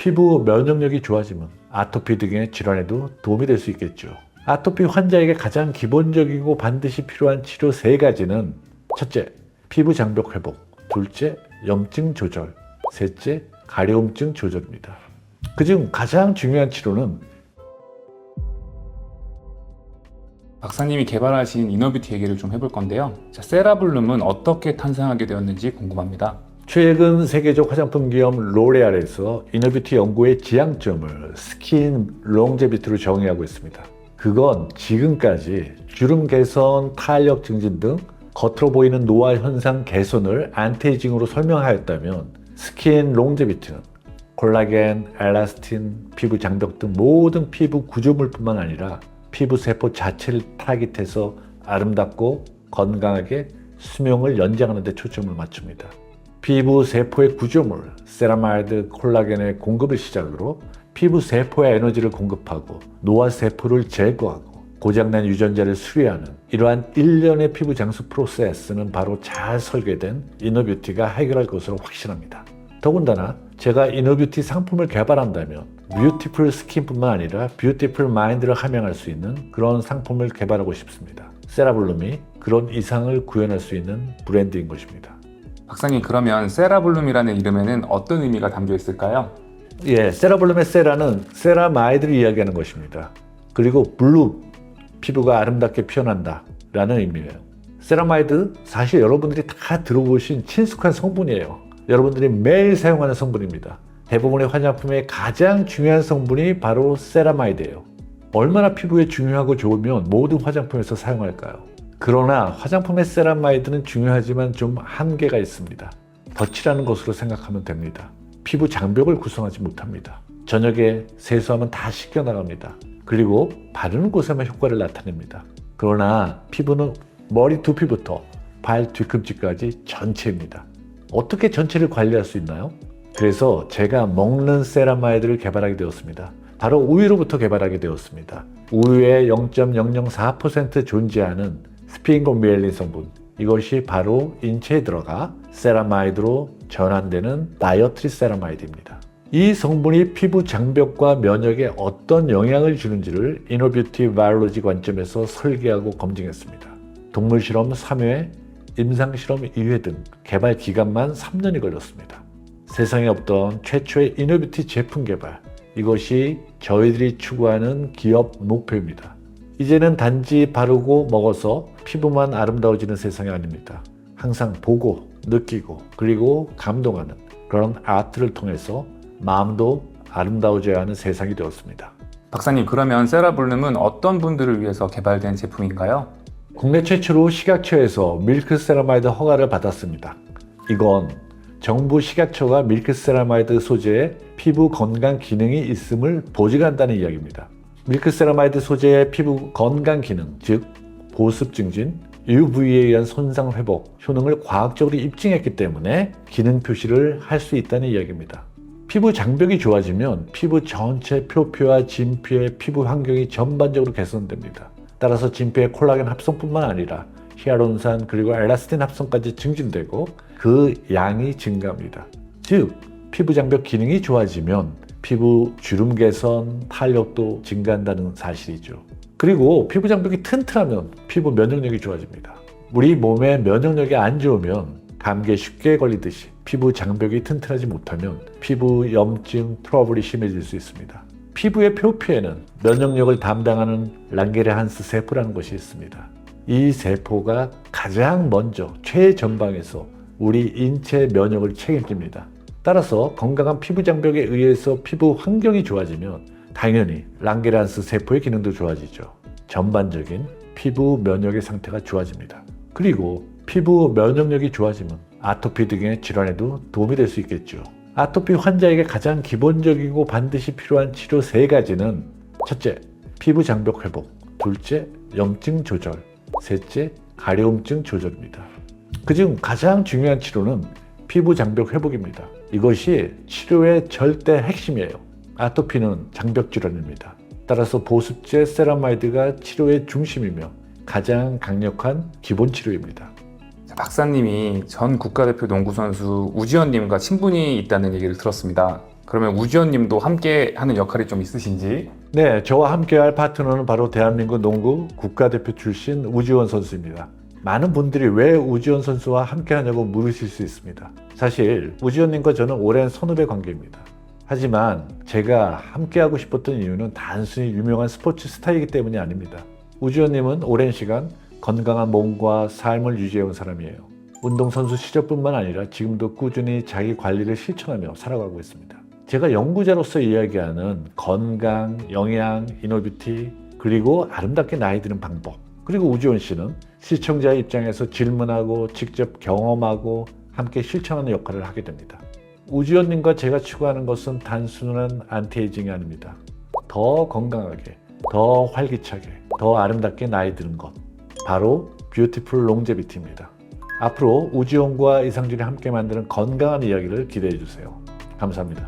피부 면역력이 좋아지면 아토피 등의 질환에도 도움이 될 수 있겠죠. 아토피 환자에게 가장 기본적이고 반드시 필요한 치료 3가지는 첫째, 피부 장벽 회복, 둘째, 염증 조절, 셋째, 가려움증 조절입니다. 그중 가장 중요한 치료는 박사님이 개발하신 이너뷰티 얘기를 좀 해볼 건데요. 자, 세라블룸은 어떻게 탄생하게 되었는지 궁금합니다. 최근 세계적 화장품 기업 로레알에서 이너뷰티 연구의 지향점을 스킨 롱제비티로 정의하고 있습니다. 그건 지금까지 주름 개선, 탄력 증진 등 겉으로 보이는 노화 현상 개선을 안티에이징으로 설명하였다면 스킨 롱제비티는 콜라겐, 엘라스틴, 피부 장벽 등 모든 피부 구조물뿐만 아니라 피부 세포 자체를 타깃해서 아름답고 건강하게 수명을 연장하는 데 초점을 맞춥니다. 피부 세포의 구조물, 세라마이드, 콜라겐의 공급을 시작으로 피부 세포에 에너지를 공급하고 노화 세포를 제거하고 고장난 유전자를 수리하는 이러한 일련의 피부 장수 프로세스는 바로 잘 설계된 이너뷰티가 해결할 것으로 확신합니다. 더군다나 제가 이너뷰티 상품을 개발한다면 뷰티풀 스킨뿐만 아니라 뷰티풀 마인드를 함양할 수 있는 그런 상품을 개발하고 싶습니다. 세라블룸이 그런 이상을 구현할 수 있는 브랜드인 것입니다. 박사님, 그러면 세라블룸이라는 이름에는 어떤 의미가 담겨 있을까요? 예, 세라블룸의 세라는 세라마이드를 이야기하는 것입니다. 그리고 블룸, 피부가 아름답게 피어난다 라는 의미예요. 세라마이드, 사실 여러분들이 다 들어보신 친숙한 성분이에요. 여러분들이 매일 사용하는 성분입니다. 대부분의 화장품의 가장 중요한 성분이 바로 세라마이드예요. 얼마나 피부에 중요하고 좋으면 모든 화장품에서 사용할까요? 그러나 화장품의 세라마이드는 중요하지만 좀 한계가 있습니다. 덧칠하는 것으로 생각하면 됩니다. 피부 장벽을 구성하지 못합니다. 저녁에 세수하면 다 씻겨나갑니다. 그리고 바르는 곳에만 효과를 나타냅니다. 그러나 피부는 머리 두피부터 발 뒤꿈치까지 전체입니다. 어떻게 전체를 관리할 수 있나요? 그래서 제가 먹는 세라마이드를 개발하게 되었습니다. 바로 우유로부터 개발하게 되었습니다. 우유에 0.004% 존재하는 스핑고미엘린 성분, 이것이 바로 인체에 들어가 세라마이드로 전환되는 다이어트리 세라마이드입니다. 이 성분이 피부 장벽과 면역에 어떤 영향을 주는지를 이너뷰티 바이올로지 관점에서 설계하고 검증했습니다. 동물 실험 3회, 임상 실험 2회 등 개발 기간만 3년이 걸렸습니다. 세상에 없던 최초의 이너뷰티 제품 개발, 이것이 저희들이 추구하는 기업 목표입니다. 이제는 단지 바르고 먹어서 피부만 아름다워지는 세상이 아닙니다. 항상 보고, 느끼고, 그리고 감동하는 그런 아트를 통해서 마음도 아름다워져야 하는 세상이 되었습니다. 박사님, 그러면 세라블룸은 어떤 분들을 위해서 개발된 제품인가요? 국내 최초로 식약처에서 밀크세라마이드 허가를 받았습니다. 이건 정부 식약처가 밀크세라마이드 소재에 피부 건강 기능이 있음을 보증한다는 이야기입니다. 밀크세라마이드 소재의 피부 건강 기능, 즉 보습 증진, UV에 의한 손상 회복 효능을 과학적으로 입증했기 때문에 기능 표시를 할 수 있다는 이야기입니다. 피부 장벽이 좋아지면 피부 전체 표피와 진피의 피부 환경이 전반적으로 개선됩니다. 따라서 진피의 콜라겐 합성뿐만 아니라 히알루론산 그리고 엘라스틴 합성까지 증진되고 그 양이 증가합니다. 즉 피부 장벽 기능이 좋아지면 피부 주름 개선, 탄력도 증가한다는 사실이죠. 그리고 피부 장벽이 튼튼하면 피부 면역력이 좋아집니다. 우리 몸의 면역력이 안 좋으면 감기에 쉽게 걸리듯이 피부 장벽이 튼튼하지 못하면 피부 염증, 트러블이 심해질 수 있습니다. 피부의 표피에는 면역력을 담당하는 랑게르한스 세포라는 것이 있습니다. 이 세포가 가장 먼저 최전방에서 우리 인체 면역을 책임집니다. 따라서 건강한 피부 장벽에 의해서 피부 환경이 좋아지면 당연히 랑게르한스 세포의 기능도 좋아지죠. 전반적인 피부 면역의 상태가 좋아집니다. 그리고 피부 면역력이 좋아지면 아토피 등의 질환에도 도움이 될 수 있겠죠. 아토피 환자에게 가장 기본적이고 반드시 필요한 치료 3가지는 첫째, 피부 장벽 회복, 둘째, 염증 조절, 셋째, 가려움증 조절입니다. 그중 가장 중요한 치료는 피부 장벽 회복입니다. 이것이 치료의 절대 핵심이에요. 아토피는 장벽 질환입니다. 따라서 보습제 세라마이드가 치료의 중심이며 가장 강력한 기본 치료입니다. 박사님이 전 국가대표 농구선수 우지현님과 친분이 있다는 얘기를 들었습니다. 그러면 우지원님도 함께 하는 역할이 좀 있으신지? 네, 저와 함께할 파트너는 바로 대한민국 농구 국가대표 출신 우지원 선수입니다. 많은 분들이 왜 우지원 선수와 함께하냐고 물으실 수 있습니다. 사실 우지원님과 저는 오랜 선후배 관계입니다. 하지만 제가 함께하고 싶었던 이유는 단순히 유명한 스포츠 스타이기 때문이 아닙니다. 우지원님은 오랜 시간 건강한 몸과 삶을 유지해온 사람이에요. 운동선수 시절뿐만 아니라 지금도 꾸준히 자기 관리를 실천하며 살아가고 있습니다. 제가 연구자로서 이야기하는 건강, 영양, 이너뷰티, 그리고 아름답게 나이 드는 방법, 그리고 우지원 씨는 시청자의 입장에서 질문하고 직접 경험하고 함께 실천하는 역할을 하게 됩니다. 우지원님과 제가 추구하는 것은 단순한 안티에이징이 아닙니다. 더 건강하게, 더 활기차게, 더 아름답게 나이 드는 것, 바로 뷰티풀 롱제비티입니다. 앞으로 우지원과 이상준이 함께 만드는 건강한 이야기를 기대해 주세요. 감사합니다.